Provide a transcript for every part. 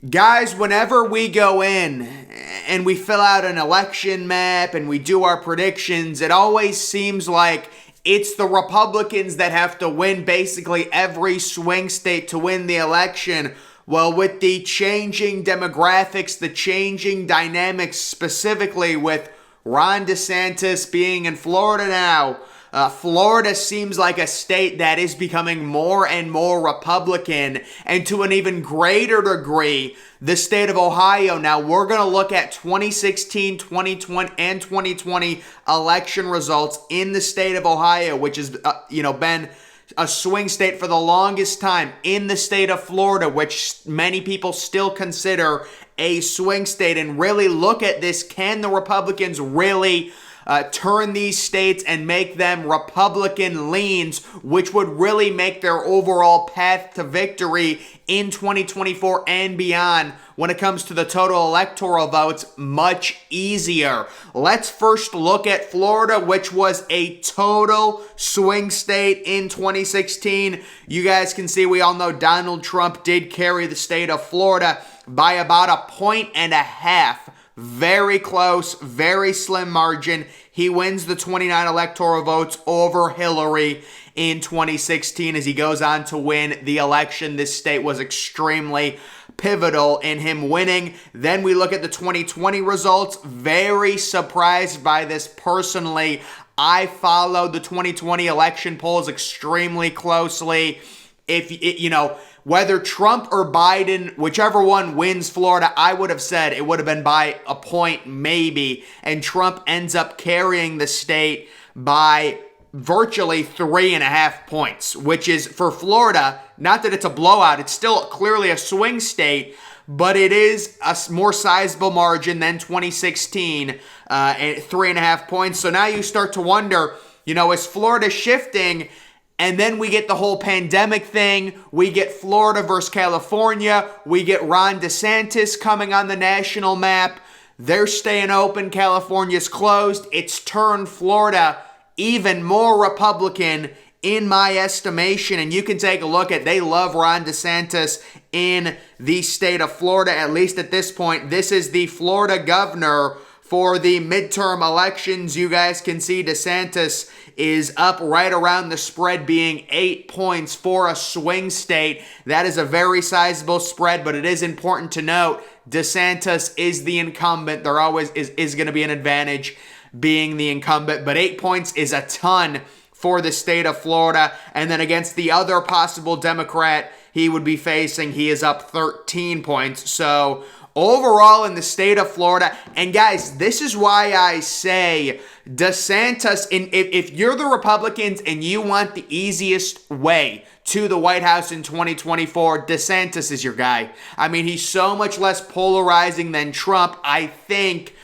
Guys, whenever we go in and we fill out an election map and we do our predictions, it always seems like it's the Republicans that have to win basically every swing state to win the election. Well, with the changing demographics, the changing dynamics, specifically with Ron DeSantis being in Florida now, Florida seems like a state that is becoming more and more Republican, and to an even greater degree, the state of Ohio. Now, we're going to look at 2016, 2020, and 2020 election results in the state of Ohio, which has, been a swing state for the longest time, in the state of Florida, which many people still consider a swing state, and really look at this. Can the Republicans really turn these states and make them Republican leans, which would really make their overall path to victory in 2024 and beyond when it comes to the total electoral votes much easier? Let's first look at Florida, which was a total swing state in 2016. You guys can see, we all know Donald Trump did carry the state of Florida by about 1.5 points. Very close, very slim margin. He wins the 29 electoral votes over Hillary in 2016 as he goes on to win the election. This state was extremely pivotal in him winning. Then we look at the 2020 results. Very surprised by this personally. I followed the 2020 election polls extremely closely. Whether Trump or Biden, whichever one wins Florida, I would have said it would have been by 1 point maybe. And Trump ends up carrying the state by virtually 3.5 points, which is, for Florida, not that it's a blowout, it's still clearly a swing state, but it is a more sizable margin than 2016, at 3.5 points. So now you start to wonder, is Florida shifting? And then we get the whole pandemic thing. We get Florida versus California. We get Ron DeSantis coming on the national map. They're staying open. California's closed. It's turned Florida even more Republican in my estimation. And you can take a look at, they love Ron DeSantis in the state of Florida, at least at this point. This is the Florida governor for the midterm elections. You guys can see DeSantis is up right around the spread, being 8 points for a swing state. That is a very sizable spread, but it is important to note DeSantis is the incumbent. There always is going to be an advantage being the incumbent, but 8 points is a ton for the state of Florida. And then against the other possible Democrat he would be facing, he is up 13 points. So overall in the state of Florida, and guys, this is why I say DeSantis, if you're the Republicans and you want the easiest way to the White House in 2024, DeSantis is your guy. I mean, he's so much less polarizing than Trump. I think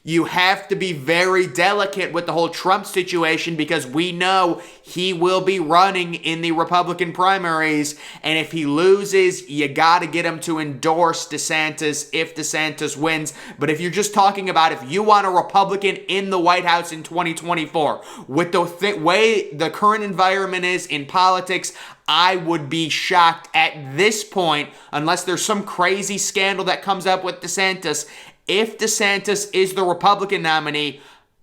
you have to be very delicate with the whole Trump situation because we know he will be running in the Republican primaries. And if he loses, you got to get him to endorse DeSantis if DeSantis wins. But if you're just talking about if you want a Republican in the White House in 2024, with the way the current environment is in politics, I would be shocked at this point, unless there's some crazy scandal that comes up with DeSantis, if DeSantis is the Republican nominee,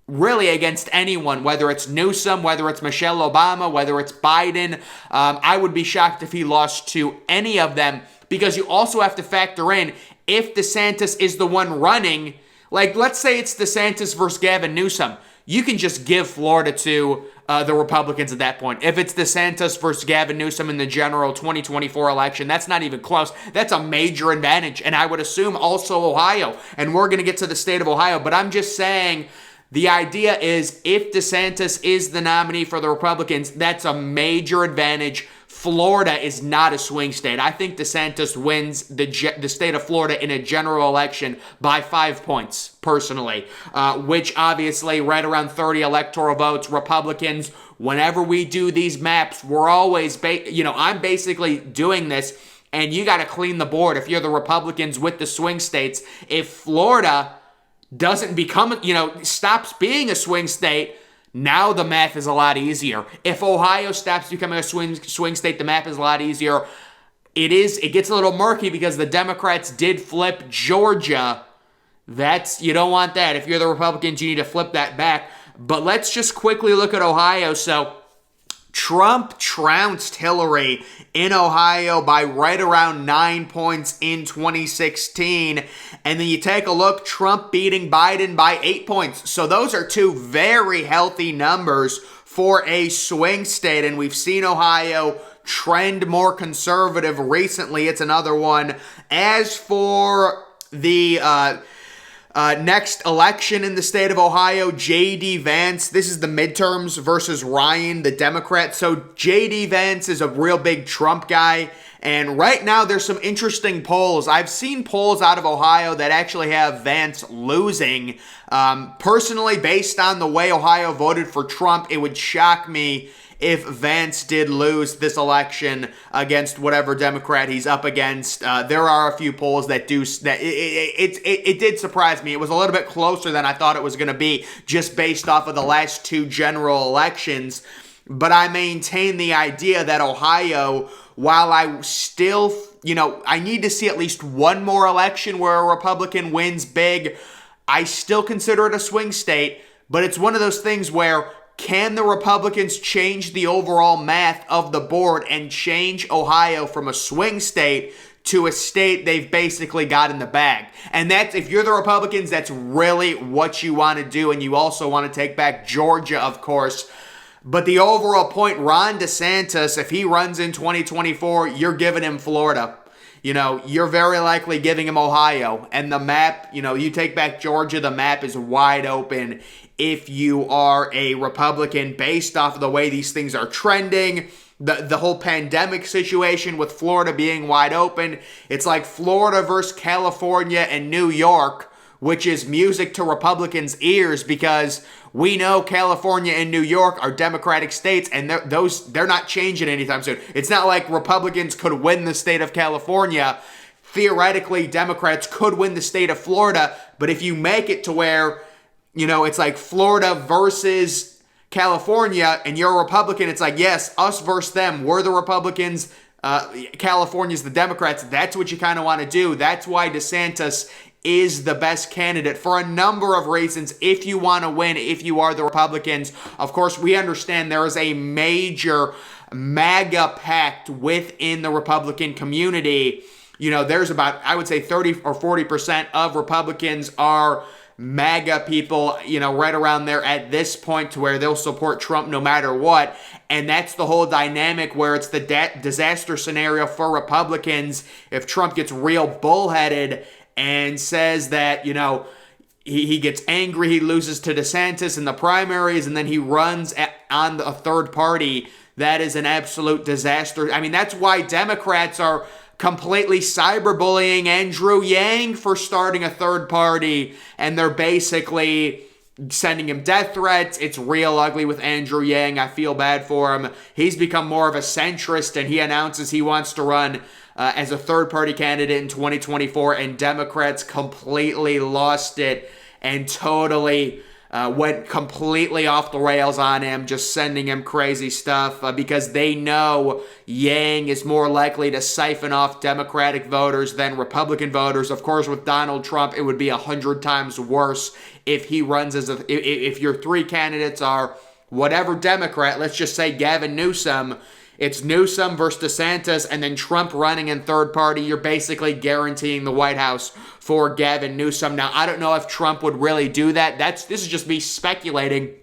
really against anyone, whether it's Newsom, whether it's Michelle Obama, whether it's Biden, I would be shocked if he lost to any of them, because you also have to factor in, if DeSantis is the one running, like let's say it's DeSantis versus Gavin Newsom, you can just give Florida to the Republicans at that point. If it's DeSantis versus Gavin Newsom in the general 2024 election, that's not even close. That's a major advantage. And I would assume also Ohio. And we're going to get to the state of Ohio. But I'm just saying, the idea is if DeSantis is the nominee for the Republicans, that's a major advantage. Florida is not a swing state. I think DeSantis wins the state of Florida in a general election by 5 points, personally, which obviously right around 30 electoral votes. Republicans, whenever we do these maps, we're always, I'm basically doing this, and you got to clean the board if you're the Republicans with the swing states. If Florida doesn't become, stops being a swing state, now the math is a lot easier. If Ohio stops becoming a swing state, the math is a lot easier. it gets a little murky because the Democrats did flip Georgia. You don't want that. If you're the Republicans, you need to flip that back. But let's just quickly look at Ohio. So Trump trounced Hillary in Ohio by right around 9 points in 2016. And then you take a look, Trump beating Biden by 8 points. So those are two very healthy numbers for a swing state. And we've seen Ohio trend more conservative recently. It's another one. As for the next election in the state of Ohio, J.D. Vance, this is the midterms versus Ryan, the Democrat. So J.D. Vance is a real big Trump guy. And right now there's some interesting polls. I've seen polls out of Ohio that actually have Vance losing. Personally, based on the way Ohio voted for Trump, it would shock me if Vance did lose this election against whatever Democrat he's up against. There are a few polls that do that. It did surprise me. It was a little bit closer than I thought it was going to be, just based off of the last two general elections. But I maintain the idea that Ohio, while I still, I need to see at least one more election where a Republican wins big, I still consider it a swing state. But it's one of those things where, can the Republicans change the overall math of the board and change Ohio from a swing state to a state they've basically got in the bag? And that's, if you're the Republicans, that's really what you want to do. And you also want to take back Georgia, of course. But the overall point, Ron DeSantis, if he runs in 2024, you're giving him Florida. You're very likely giving him Ohio. And the map, you take back Georgia, the map is wide open if you are a Republican, based off of the way these things are trending. The whole pandemic situation with Florida being wide open. It's like Florida versus California and New York, which is music to Republicans' ears, because we know California and New York are Democratic states, and they're not changing anytime soon. It's not like Republicans could win the state of California. Theoretically, Democrats could win the state of Florida, but if you make it to where, it's like Florida versus California, and you're a Republican, it's like, yes, us versus them. We're the Republicans. California's the Democrats. That's what you kind of want to do. That's why DeSantis is the best candidate for a number of reasons. If you want to win, if you are the Republicans, of course, we understand there is a major MAGA pact within the Republican community. There's about, I would say 30 or 40% of Republicans are MAGA people, right around there at this point, to where they'll support Trump no matter what. And that's the whole dynamic where it's the disaster scenario for Republicans if Trump gets real bullheaded and says that, he gets angry, he loses to DeSantis in the primaries, and then he runs on a third party. That is an absolute disaster. I mean, that's why Democrats are completely cyberbullying Andrew Yang for starting a third party, and they're basically sending him death threats. It's real ugly with Andrew Yang. I feel bad for him. He's become more of a centrist, and he announces he wants to run as a third-party candidate in 2024, and Democrats completely lost it and totally went completely off the rails on him, just sending him crazy stuff because they know Yang is more likely to siphon off Democratic voters than Republican voters. Of course, with Donald Trump, it would be 100 times worse if he runs if your three candidates are whatever Democrat, let's just say Gavin Newsom. It's Newsom versus DeSantis, and then Trump running in third party. You're basically guaranteeing the White House for Gavin Newsom. Now, I don't know if Trump would really do that. This is just me speculating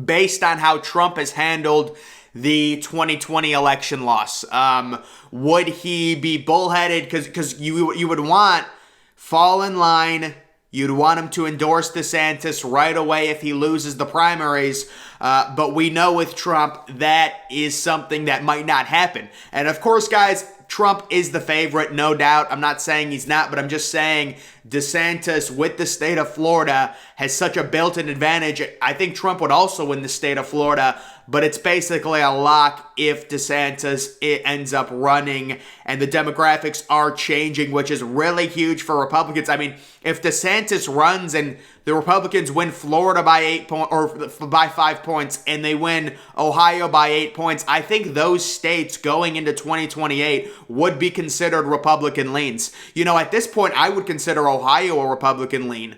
based on how Trump has handled the 2020 election loss. Would he be bullheaded? Because you would want fall in line. You'd want him to endorse DeSantis right away if he loses the primaries. But we know with Trump, that is something that might not happen. And of course, guys, Trump is the favorite, no doubt. I'm not saying he's not, but I'm just saying DeSantis with the state of Florida has such a built-in advantage. I think Trump would also win the state of Florida, but it's basically a lock if DeSantis ends up running, and the demographics are changing, which is really huge for Republicans. I mean, if DeSantis runs and the Republicans win Florida by 8 points or by 5 points, and they win Ohio by 8 points, I think those states going into 2028 would be considered Republican leans. You know, at this point, I would consider Ohio a Republican lean.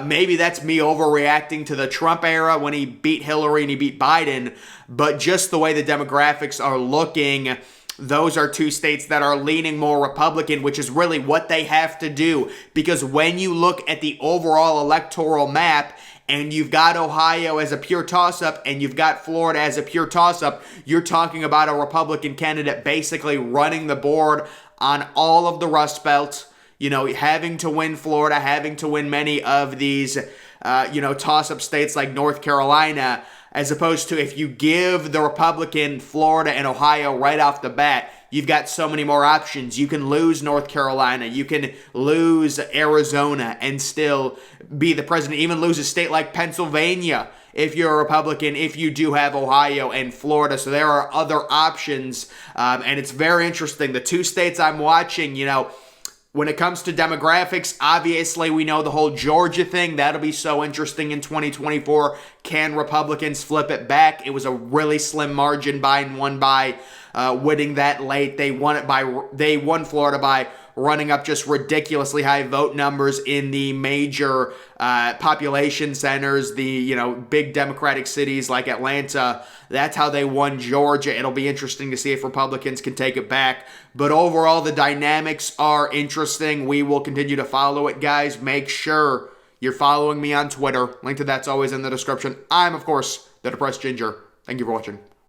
Maybe that's me overreacting to the Trump era when he beat Hillary and he beat Biden, but just the way the demographics are looking, those are two states that are leaning more Republican, which is really what they have to do. Because when you look at the overall electoral map and you've got Ohio as a pure toss-up and you've got Florida as a pure toss-up, you're talking about a Republican candidate basically running the board on all of the Rust Belt, you know, having to win Florida, having to win many of these, toss-up states like North Carolina, as opposed to if you give the Republican Florida and Ohio right off the bat, you've got so many more options. You can lose North Carolina. You can lose Arizona and still be the president. Even lose a state like Pennsylvania if you're a Republican, if you do have Ohio and Florida. So there are other options, and it's very interesting. The two states I'm watching, you know, when it comes to demographics, obviously we know the whole Georgia thing. That'll be so interesting in 2024. Can Republicans flip it back? It was a really slim margin. Biden won by winning that late. They won Florida by running up just ridiculously high vote numbers in the major population centers, the big Democratic cities like Atlanta. That's how they won Georgia. It'll be interesting to see if Republicans can take it back. But overall, the dynamics are interesting. We will continue to follow it, guys. Make sure you're following me on Twitter. Link to that's always in the description. I'm, of course, the Depressed Ginger. Thank you for watching.